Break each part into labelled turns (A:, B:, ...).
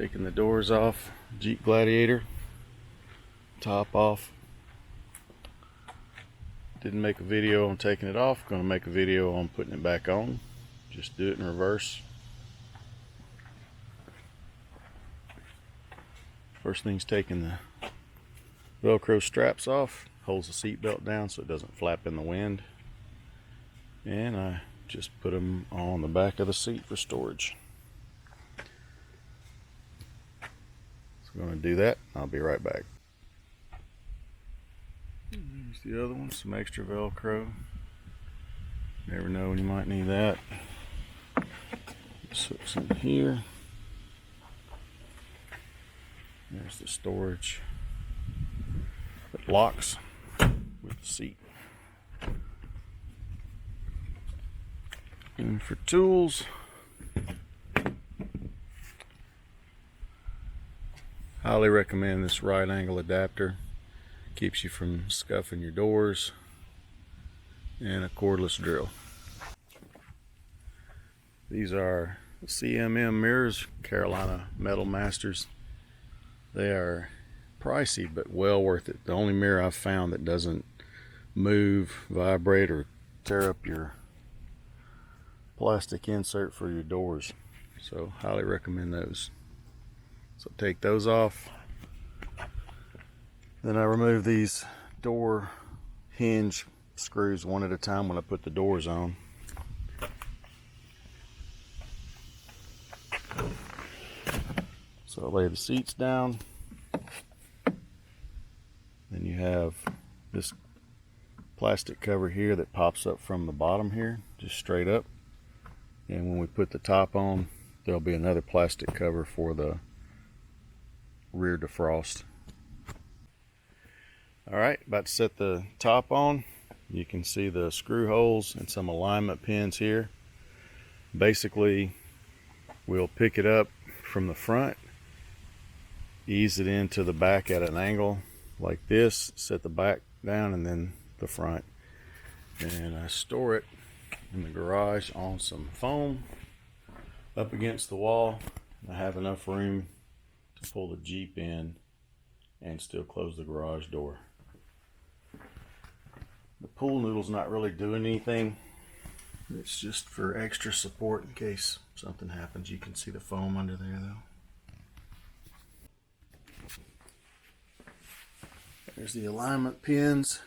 A: Taking the doors off, Jeep Gladiator, top off. Didn't make a video on taking it off, gonna make a video on putting it back on. Just do it in reverse. First thing's taking the Velcro straps off, holds the seat belt down so it doesn't flap in the wind. And I just put them on the back of the seat for storage. So I'm going to do that. I'll be right back. Here's the other one, some extra Velcro. Never know when you might need that. Just hook some in here. There's the storage that locks with the seat. And for tools, highly recommend this right angle adapter. Keeps you from scuffing your doors, and a cordless drill. These are CMM mirrors, Carolina Metal Masters. They are pricey but well worth it. The only mirror I've found that doesn't move, vibrate, or tear up your plastic insert for your doors. So highly recommend those. So take those off. Then I remove these door hinge screws one at a time when I put the doors on. So I lay the seats down. Then you have this plastic cover here that pops up from the bottom here, just straight up. And when we put the top on, there'll be another plastic cover for the rear defrost. Alright, about to set the top on. You can see the screw holes and some alignment pins here. Basically, we'll pick it up from the front, ease it into the back at an angle like this, set the back down and then the front. And I store it in the garage on some foam up against the wall. I have enough room to pull the Jeep in and still close the garage door. The pool noodle's not really doing anything. It's just for extra support in case something happens. You can see the foam under there though. There's the alignment pins.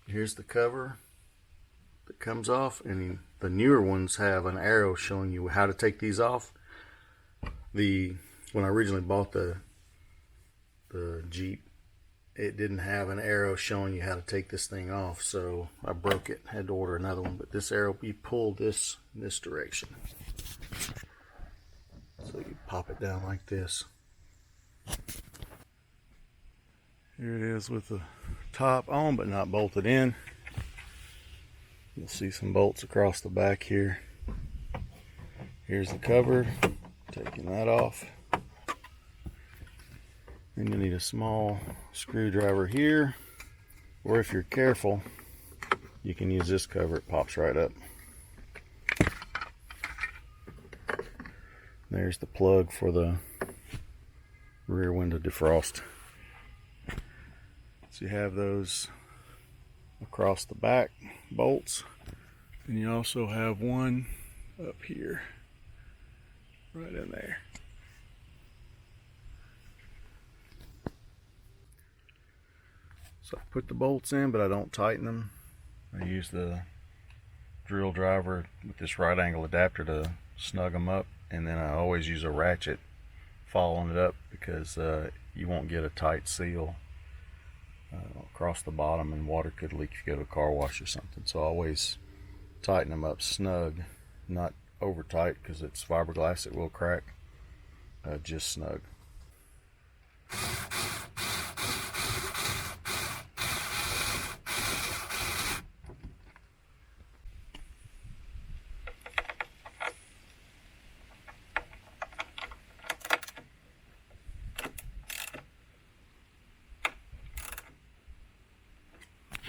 A: Here's the cover that comes off, and the newer ones have an arrow showing you how to take these off. When I originally bought the Jeep, it didn't have an arrow showing you how to take this thing off, so I broke it. Had to order another one. But this arrow, you pull this in this direction, so you pop it down like this. Here it is with the top on but not bolted in. You'll see some bolts across the back here. Here's the cover, taking that off. Then you need a small screwdriver here, or if you're careful, you can use this cover, it pops right up. There's the plug for the rear window defrost. So you have those across the back bolts, and you also have one up here, right in there. So I put the bolts in, but I don't tighten them. I use the drill driver with this right angle adapter to snug them up, and then I always use a ratchet following it up because you won't get a tight seal across the bottom, and water could leak if you go to a car wash or something. So I always tighten them up snug, not over tight because it's fiberglass, it will crack, just snug.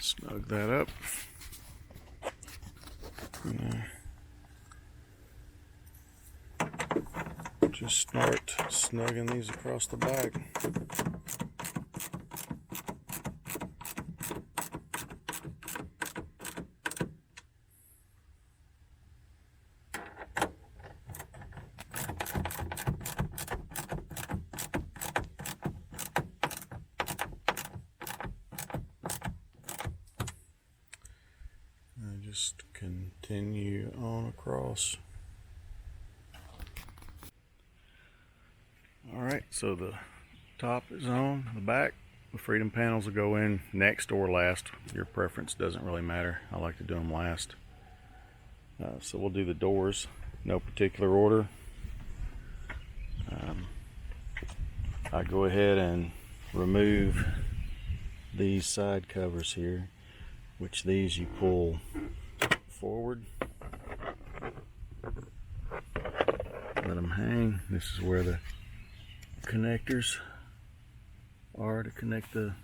A: Snug that up. just start snugging these across the back. And just continue on across. Alright, so the top is on, the back, the freedom panels will go in next or last. Your preference doesn't really matter. I like to do them last. So we'll do the doors, no particular order. I go ahead and remove these side covers here, which these you pull forward. Let them hang. This is where the connectors are to connect the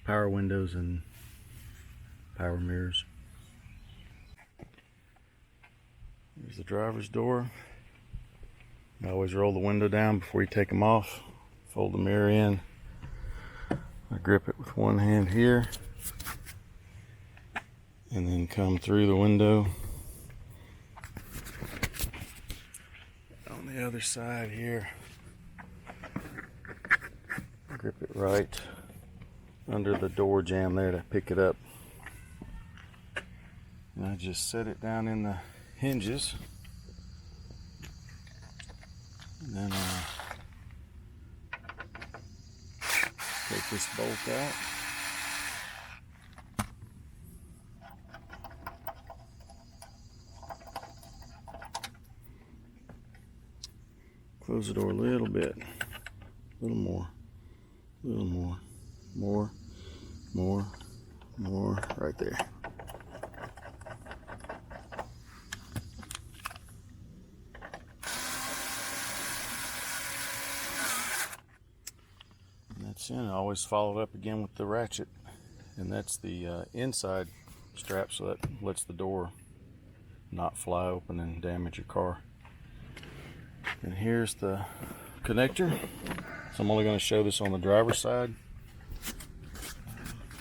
A: power windows and power mirrors. Here's the driver's door. I always roll the window down before you take them off. Fold the mirror in. I grip it with one hand here and then come through the window on the other side here. Grip it right under the door jamb there to pick it up. And I just set it down in the hinges. And then take this bolt out. Close the door a little bit, a little more, a little more, more, right there. And that's in. I always follow it up again with the ratchet, and that's the inside strap, so that lets the door not fly open and damage your car. And here's the connector. So I'm only going to show this on the driver's side.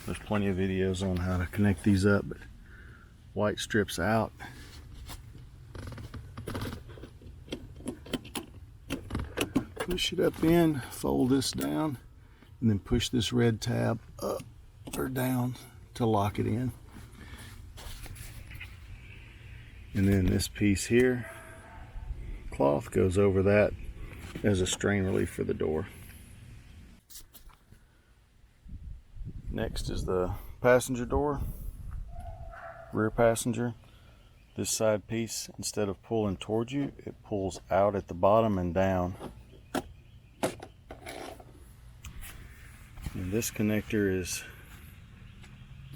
A: There's plenty of videos on how to connect these up, but white strips out. Push it up in, fold this down, and then push this red tab up or down to lock it in. And then this piece here, cloth, goes over that as a strain relief for the door. Next is the passenger door, rear passenger. This side piece, instead of pulling towards you, it pulls out at the bottom and down. And this connector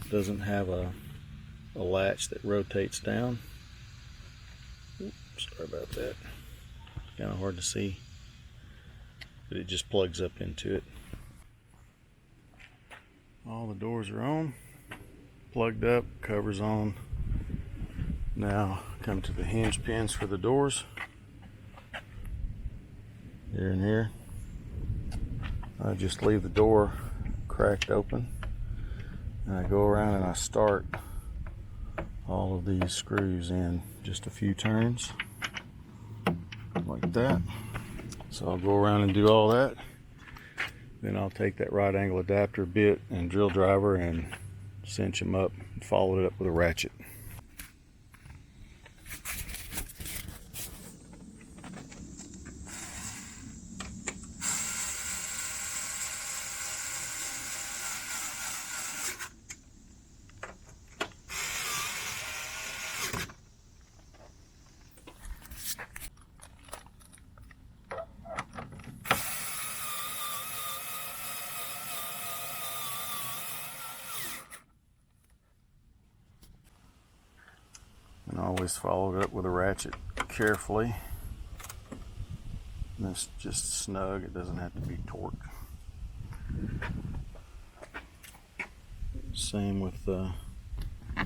A: doesn't have a latch that rotates down. Oops, sorry about that. Kind of hard to see, but it just plugs up into it. All the doors are on, plugged up, covers on. Now come to the hinge pins for the doors. Here and here. I just leave the door cracked open, and I go around and I start all of these screws in just a few turns like that. So I'll go around and do all that. Then I'll take that right angle adapter bit and drill driver and cinch them up and follow it up with a ratchet. And always follow it up with a ratchet carefully. And it's just snug, it doesn't have to be torqued. Same with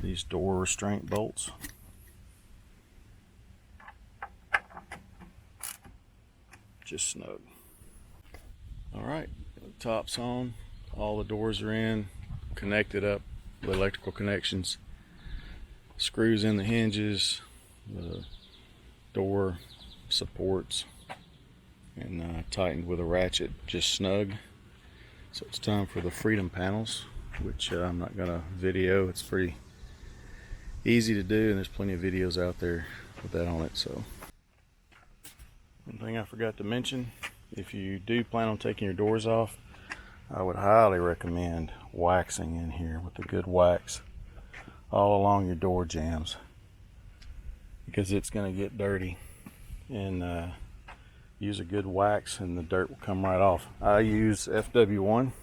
A: these door restraint bolts. just snug. All right, top's on, all the doors are in, connected up with electrical connections, screws in the hinges, the door supports, and tightened with a ratchet, just snug. So it's time for the freedom panels, which I'm not gonna video. It's pretty easy to do, and there's plenty of videos out there with that on it. So one thing I forgot to mention, if you do plan on taking your doors off, I would highly recommend waxing in here with a good wax all along your door jambs, because it's going to get dirty, and use a good wax and the dirt will come right off. I use FW1.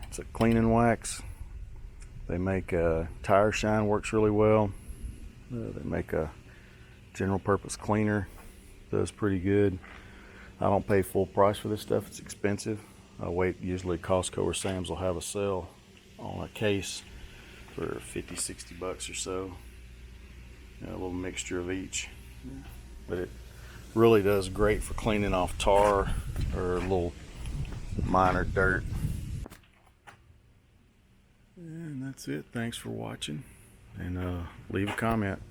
A: It's a cleaning wax. They make tire shine, works really well. They make a general purpose cleaner, does pretty good. I don't pay full price for this stuff, it's expensive. I wait, usually Costco or Sam's will have a sale on a case for 50-60 bucks or so. A little mixture of each, but it really does great for cleaning off tar or a little minor dirt. And that's it. Thanks for watching, and leave a comment.